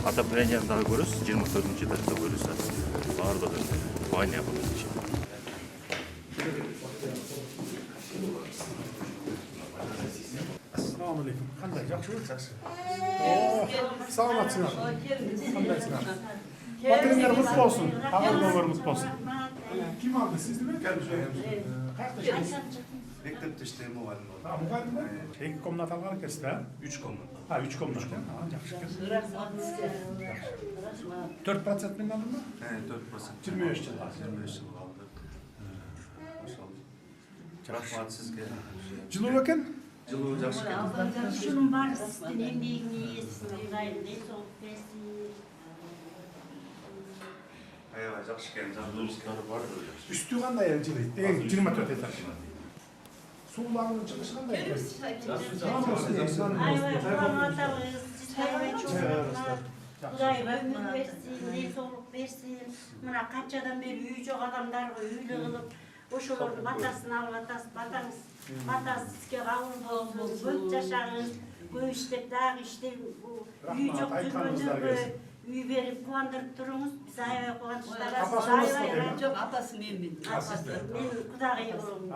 Отоплениені дагы көрөсүз, 24 этажда көрөсүз. Бардыгы баня бұл için. Assalamu alaikum. Qanday, yaxshimi? Yaxshi. Salomatsizlar. Qandaysizlar? Xotiringlar mutlu olsun. Xabarlar mutlu olsun. Kim aldı? Siz mi? Qayerda ishlaysiz? Mektepte işleyim muallim oldu. Ha, muallim mi? İki komnat algan ekansiz da? 3 komnat. Ha, 3 komnat. Ha, yaxshi ekan. 4% men aldımı? He 4%. 25 yıl. 25 yıl aldı. Maşallah. Rahmat sizge. Жылуу экен? Жылуу жакшы экен. Şunun var sizin emeğiniz, gayret olup versin. Аябай жакшы экен. Жұмыстары бар. Üstü qanday жылыйт? 24 этаж. Sularının çıkışı qanday ekan? Ayvay Kur'an atalıyız, sizlere çok rahmat. Kuday ömür versin, ne soluk versin. Mına kaçadan beri üy çok adamlar üylü kılıp, oşolordu batasını alıp batanız. Batası sizge kavur olsun, göt yaşağın, göğ işlep, dağ işlep, üy çok türlü üy verip kuvandırıp durunuz. Biz ayvay kuvandırışlara, siz ayvay Çok atası men bildim. men kudagayı olum.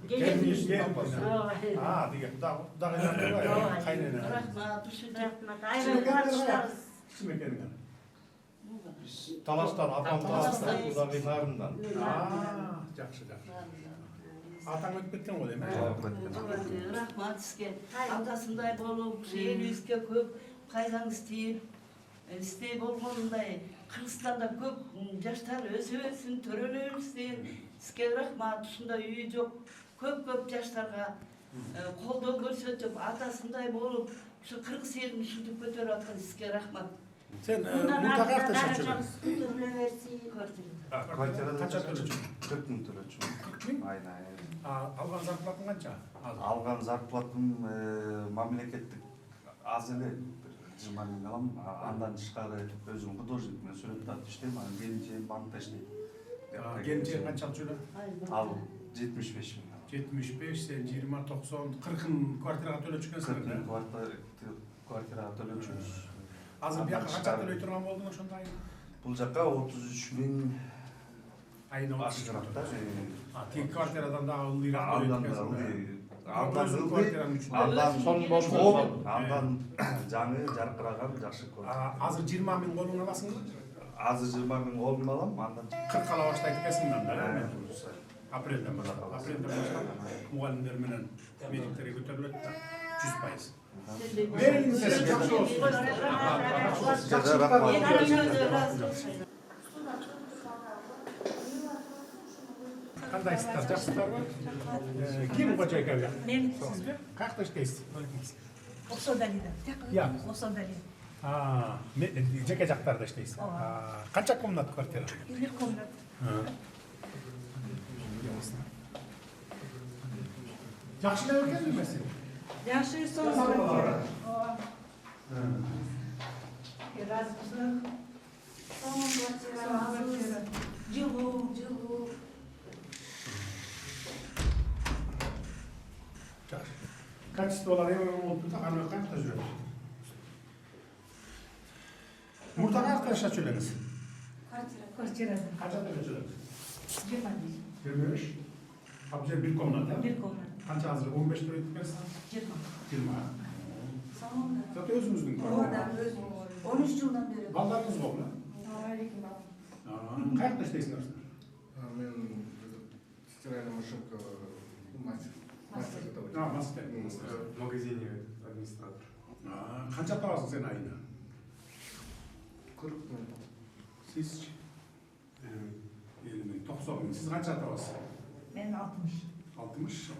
Gelmiş. Ha, diye. Dağıyla kaynayla. Rahmat, düşecek. Rahmat, ayvay kuvandırışlarız. Kim ekenin? Talas'tan, apam Talas'tan, uzaklarından. Жақсы. Атаң өтіп кеткен ғой деймін. Rahmat sizge. Atasınday bolup, elibizge köp kaydan istey bolgonunday. Kırgızstanda köp yaşlar ösübösün, törölöbüsün. Sizge rahmat, ушундай үйү жок. Köp yaşlarga koldo көрсөтүp, atasınday bolup, şu Kırgız elini ушинтип көтөрүп аткан sizge rahmat. Sen мұнда қаяқта шатшы? Kvartirada Қанша төлөчү? 40 мың төлөчүмүн. 40 мың? Aynen. Алған зарплатың қанша? Алган зарплатым мамлекеттик аз эле 20 мың алам. Андан тышкары өзүм художник менен сүрөт тартып иштейм. Анан келинчегим банкта иштейт. Келіншегің қанша төлө? Ал 75 мың. 75, sen 20, 90, 40'ın kvartiraga төлөчү экенсиң. 40 мың квартирага төлөчүбүз. Азыр бияка канча төлөй турган болдуң ошондо айына? Бул жакка 33 мың Айына 33 ашыгыраак да. Тик квартирадан да ылдыйраак Андан төлөйт экенсиң. Андан квартираның үчүн. Андан жаңы жаркыраган жакшы көрүнөт. Азыр 20 миң колуңа аласыңбы? Азыр 20 мың колума алам, андан 40 ала баштайт экенсиң да. Апрелден баштап. Апрелден баштап мугалимдер менен медиктерге көтөрүлөт да 100%. Бериңиздер, жакшы болсун. Кандайсыздар, жакшысыздарбы? Ким кожойка? Мен. Сизби? Каякта иштейсиз? Оксодалида. Я. Оксодалида. Жеке жактарда иштейсиз. Канча комнат квартира? 1 комнат. Жакшы деп экенби сен? Yaxşı son kvartira. Razmızlık. Son kvartira. Жылуу. Жакшы. Качестволор эң болуп турса, аны кантта жүрөт? Мурда каякта жашап жүрөңүз? Квартирада. Канча төлөчүлөт? 25. 25. Абже 1 комната. 1 комнат. Канча азыр 15 төлөйт экенсиң? 20. 20. Зато өзүңүздүн квартира. 13 жылдан бeri. Балдарыңыз болду? Каякта иштейсиңер? Мен стиральная машинка мастер. Мастер. В магазине администратор. Канча табасың сен айына? 40 мың. Сиз 50 миң, 90 миң. Сиз канча табасыз? Ben 60. 60.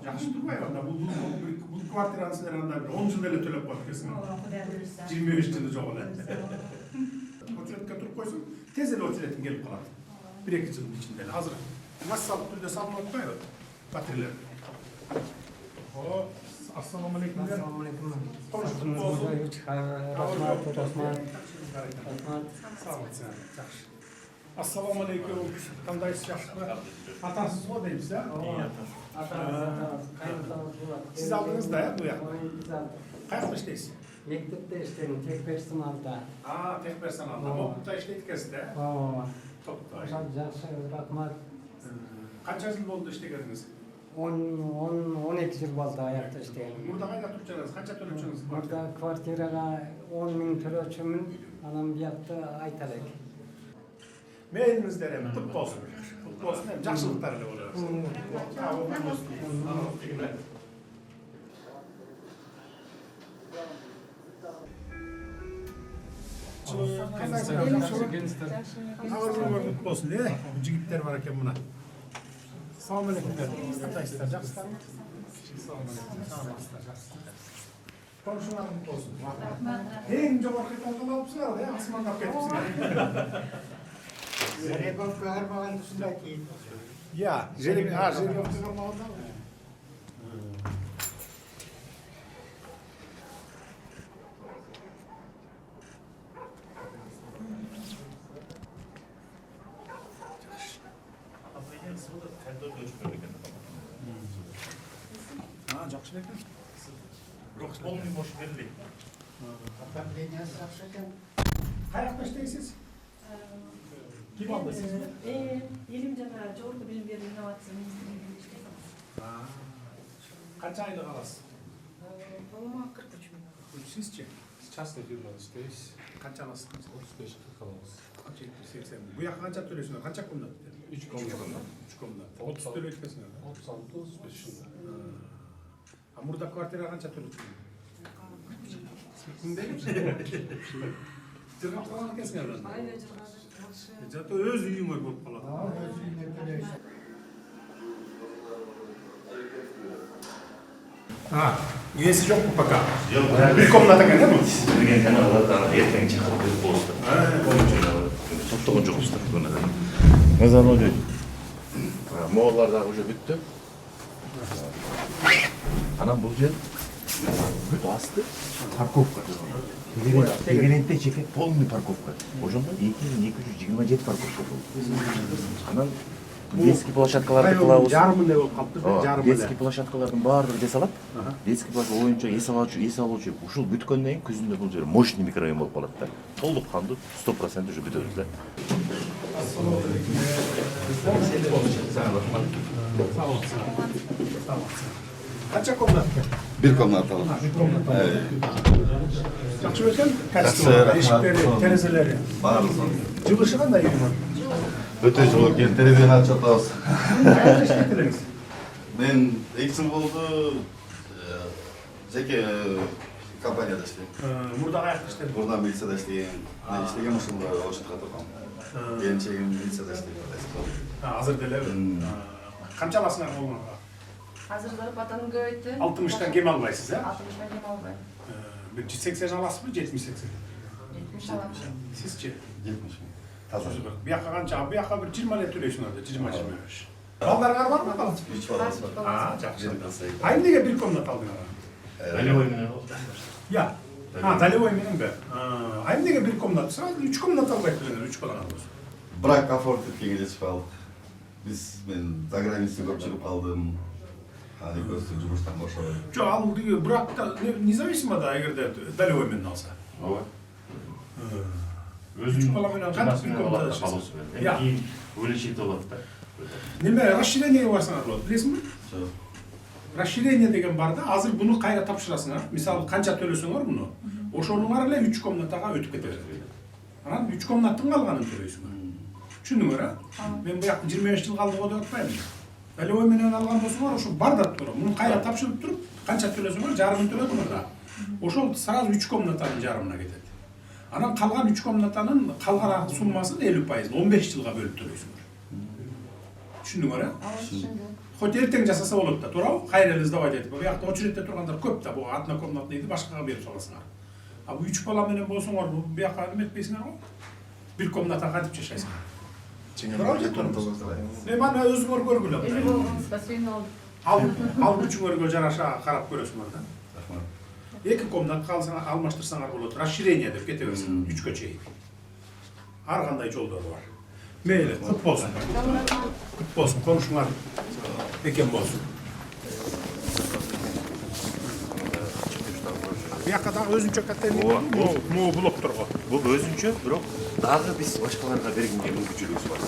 Жакшы турбайбы анда? Бул квартираны силер анда 10 жыл эле төлөп коюп кетсиңер. Kuda verirsen. 25 жылы жок эле. Очередке туруп койсоң, тез эле очередиң келип калат. 1-2 жылдын ичинде эле. Азыр массалык түрдө салынып атпайбы? Батирлер. Assalamu alaikum. Assalamu alaikum. Konuştuk olsun. Rahmat. Assalamu alaikum. Kandaysiz, yaxshimi? Atasız go deymiz, ha? Siz aldınız da ya bu yoqda. Qayerda ishleysiz? Mektepte işledim, tek personalda. Aa, tek personalda. Mokut'ta işletkesi de. Oo, Topta. uşak жақсы, rahmat. Qancha yıl oldu işleganingіз? 12 yıl oldu ayakta işleyelim. Burada qayda turibsiz? Qancha to'layapsiz? Burada kvartiraga 10 ming to'lovchiman, anam bu yoqda aytalik. Meylinizler hem kutlu olsun. Kutlu olsun hem жақсылықтар ile oluyor. Sağ olun. Ağırlığına kutlu olsun diye. Cigitler var hakem buna. Selamun aleyküm. Arkadaşlar, жақсылар mı? Komşular mutlu olsun. En çok orkaytan alıpsınlar ya, asman kapı etmişsiniz. Zerebov bağırmagan тұсындaki. Ya, Jelibon çıkarmalı da. Ha, жақсы екен. Полный бош берілі. Қай жақта істейсіз? Kim aldı siz? Elim жаңа жогорку билим берүү инновация министрлигинде иштейм. Қанша айлық аласыз? Балама 43 миң. Sizce? Частный фирмада иштейбиз. Қанша аласыз? 35 40 алабыз. 80. Bu жаққа қанша төлейсіңдер? Қанша комнат? 3 комната. 3 комнат. 30 төлейсіңдер. 36-35. А мұрда квартира қанша төлейсіңдер? Кімдей? Жырғап қалған екенсіңдер. Айла жыргады. Зато өз үйіңер болып қалады. Üyesi yok mu пока? Yok. Bir komnata gene mi? Бірген каналдардан ертең чақырып беріп болысты. Топтаған жоқпыздар бұны. Назар ойды. Моғоллардағы уже бүтті. Анам бұл жер бүт асты парковка. Тегерентте чеке полный парковка. Ожонда 2227 парковка болды. Анан детский площадкаларды кылабыз. Жарымы не болып қалыпты? Детский площадкалардың барлығы жасалат. Детский площадка оюнчу эс алуучу ушул бүткөндөн кийин күзүндө бул жер мощный микрорайон болуп калат да. Толук кандуу 100% уже бүтөбүз да. Kaça komnat? Bir komnata. Жақсы екен? Кәсіпті, ешіктері, терезелері. Жылы шығандай еді. Өте жылы екен, терезені ашып жатабыз. Қайда іштеттіңіз? Мен 2 жыл болды жеке компанияда іштеймін. Мұрда қаяқта іштедіңіз? Burada милицияда іштеймін. Мен іштеген ушунда очутка тургам. Келинчегим милицияда іштейм. Азыр деле. Қанша аласыңар болғанға? Азыр зарплатаны көбөйттү. 60-тан кем албайсыз, а? 60-тан кем албайм. Bir 80 аласыз ба, 70-80? 70 алам. Сизче? 70 мың. Таза. Bu yakka қанша? Bu yakka bir 20 лет төлейсіңдер, 20-25. Балдарыңар бар ма? 3 баласы бар. Жақсы. Айым неге бір комнат алдыңар? Долевой менен. Ya. Долевой менен бе? Айым неге бір комнат? Сразу 3 комнат албайт біліңдер, 3 балаңар болсын. Бірақ комфорт еткенге жетіп қалдық. Мен за границада көп жүріп қалдым. Аны көзді жұмыстан бошадым. Жоқ, ал бірақ та независимо да, егерде долевой менен алса. Ооба. Үч бала менен кантип бір комнатада қалысы жашайсыз? бер. Эми кийин увеличить болот да. Неме расширениеге барсаңар болот, билесиңби? Расширение деген бар да, азыр буну кайра тапшырасыңар. Мисалы канча төлөсөңөр буну, ошонуңар эле 3 комнатага өтүп кетет. Анан 3 комнаттын калганын төлөйсүңөр. Түшүндүңөр, а? Мен буякта 25 жыл калды деп атпайм. Долевой менен алган болсоңор, ошо бар да тура. Муну кайра тапшырып туруп, канча төлөсөңөр, жарымын төлөдүңөр да. Ошол сразу 3 комнатанын жарымына кетет. Анан калган 3 комнатанын калган суммасын 50%, 15 жылга бөлүп төлөйсүңөр. Түшүндүңөр, а? Хоть эртең жасаса болот да, туурабы? Кайра эле сдавать этип. Буякта очередте тургандар көп да, бу атна комнат дейди, башкага берип саласыңар. А бу 3 бала менен болсоңор, бу буякка эметпейсиңер го? Bir комната кантип жашайсыңар? Мана өзүңөр көргүлө. Эли болгон бассейн алып. Ал үчүңөргө жараша карап көрөсүңөр да. 2 комнат калсаңар, алмаштырсаңар болот. Расширение деп кете берсиң, 3кө чейин. Ар кандай жолдор бар. Мейли, кут болсун. Кут болсун, комшуңар экен болсун. Бияка дагы өзүнчө котельник Ооба. могу блокторго. Бул өзүнчө, бирок дагы биз башкаларга бергенге мүмкүнчүлүгүбүз бар.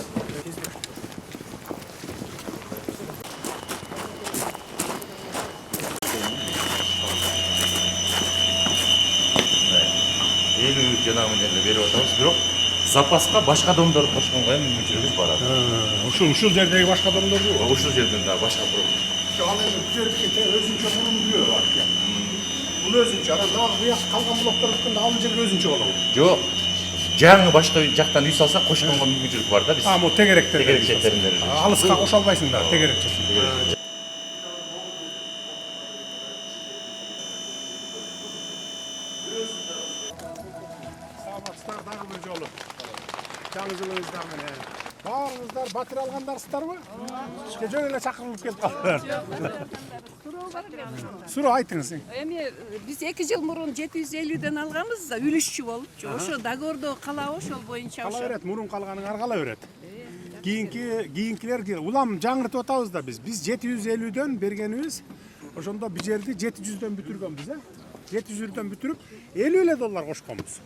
Элүү жанагы менен берип атабыз, бирок запаска башка домдорду кошконго эми мүмкүнчүлүгүбүз бар. Ушул жердеги башка адамдарды Ушул жерден дагы башка бирок ал эми бул жердики өзүнчө мурун күбө бар экен. Бул өзүнчө, анан дагы буяк калган блоктор өткөндө ал жерге өзүнчө болобу? жок. Жаңы башка жактан үй салса кошконго мүмкүнчүлүк бар да биз. Могу тегеректер. Тегерек четтеринде. Алыска кошо албайсың да, тегерек чечим. Саламатсыздар дагы бир жолу. Жаңы жылыңыздар менен. Баарыңыздар батир алгандарсыздарбы? Жөн эле чакырылып келип калдыңар. Суроо айтыңыз. Эми биз 2 жыл мурун 750ден алганбыз да, үлүшчү болупчу. Ошо договордо калабы ошол боюнча Кала берет, мурун калганыңар кала берет. Кийинкилер улам жаңыртып атабыз да биз. Биз 750дөн бергенибиз, ошондо бир жерди 700дөн бүтүргөнбүз, 700дөн бүтүрүп $50 кошконбуз.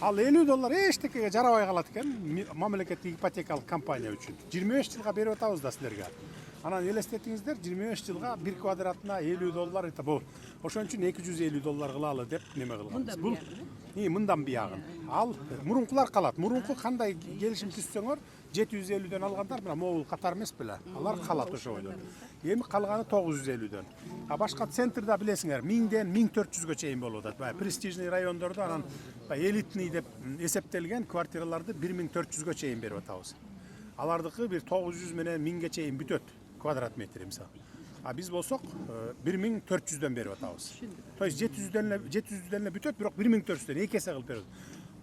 Ал $50 эчтекеге жарабай калат экен мамлекеттик ипотекалык компания үчүн. 25 жылга берип атабыз да силерге. Анан элестетиңиздер, 25 жылга 1 квадратына $50 это бул. Ошон үчүн $250 кылалы деп неме кылганбыз. Бул мындан биягын. Ал мурункулар калат. Мурунку кандай келишим түзсөңөр 750дөн алгандар мына могул катар эмес беле. Алар калат ошо бойдон. Эми калганы 950дөн. А башка центрда билесиңер 1000ден 1400гө чейин болуп атат. Баягы престижный райондордо анан элитный деп эсептелген квартираларды 1400гө чейин берип атабыз. Алардыкы бир 900 менен 1000ге чейин бүтөт квадрат метр мисалы. А биз болсок 1400дөн берип атабыз. То есть 700дөн эле бүтөт, бирок 1400дөн 2 эсе кылып берет.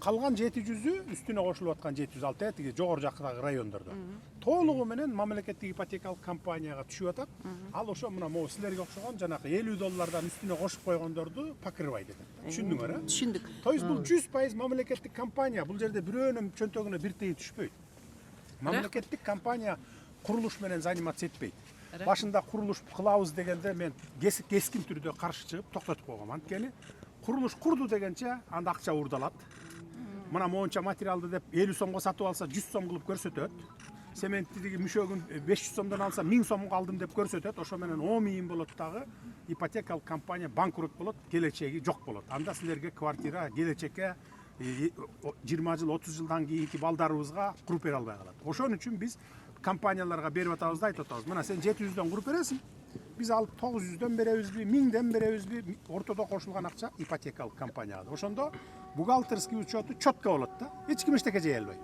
Калган 700ü үстүнө кошулуп аткан 706 тиги жогору жактагы райондордо. Толугу менен мамлекеттик ипотекалык компанияга түшүп атат. Ал ошо мына могу силерге окшогон жанакы $50 үстүнө кошуп койгондорду покрывайт экен. Түшүндүңөр, Түшүндүк. То есть бул 100% мамлекеттик компания. Бул жерде бирөөнүн чөнтөгүнө бир тыйын түшпөйт. Мамлекеттик компания курулуш менен заниматься этпейт. Башында курулуш кылабыз дегенде мен кескин түрдө каршы чыгып токтотуп койгом. Анткени курулуш курду дегенче анда акча урдалат. Мына моунча материалды деп 50 сомго сатып алса 100 сом кылып көрсөтөт. Сементтиги мүшөгүн 500 сомдон алса 1000 сомго алдым деп көрсөтөт. Ошо менен 10 миң болот дагы ипотекалык компания банкрот болот, келечеги жок болот. Анда силерге квартира келечекке 20 жыл 30 жылдан кийинки балдарыбызга куруп бере албай калат. Ошон үчүн биз компанияларга берип атабыз да айтып атабыз. Мына сен 700дөн куруп бересиң. Биз алып 900дөн беребизби, 1000ден беребизби, ортодо кошулган акча ипотекалык компанияга. Ошондо бухгалтерский учету четко болот да. Эч ким эчтеке жей албайт.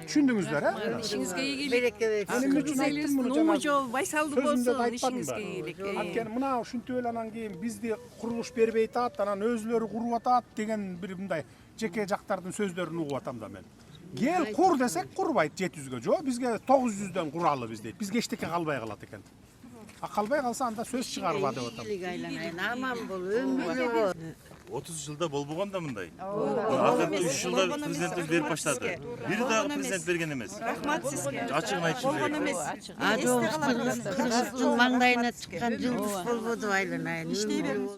Түшүндүңүздөр, ишиңизге ийгилик. Эмне үчүн айттым муну жана? Нуму жол байсалдуу болсун, ишиңизге ийгилик. Анткени мына ушинтип эле анан кийин бизди курулуш бербей атат, анан өзүлөрү куруп атат деген бир мындай жеке жактардын сөздөрүн угуп атам да мен. Кел кур десек курбайт 700гө. Жок, бизге 900дөн куралы биз дейт. Бизге эчтеке калбай калат экен. А калбай калса анда сөз чыгарба деп атам. Аман бол, өмүрлүү бол. 30 жылда болбогон да мындай. Акыркы 3 жылда президентибиз берип баштады. Бири дагы президент берген эмес. Рахмат сизге. Ачыгын айтыш керек. Кыргыз жыл маңдайына чыккан жылдыз болбоду айланайын.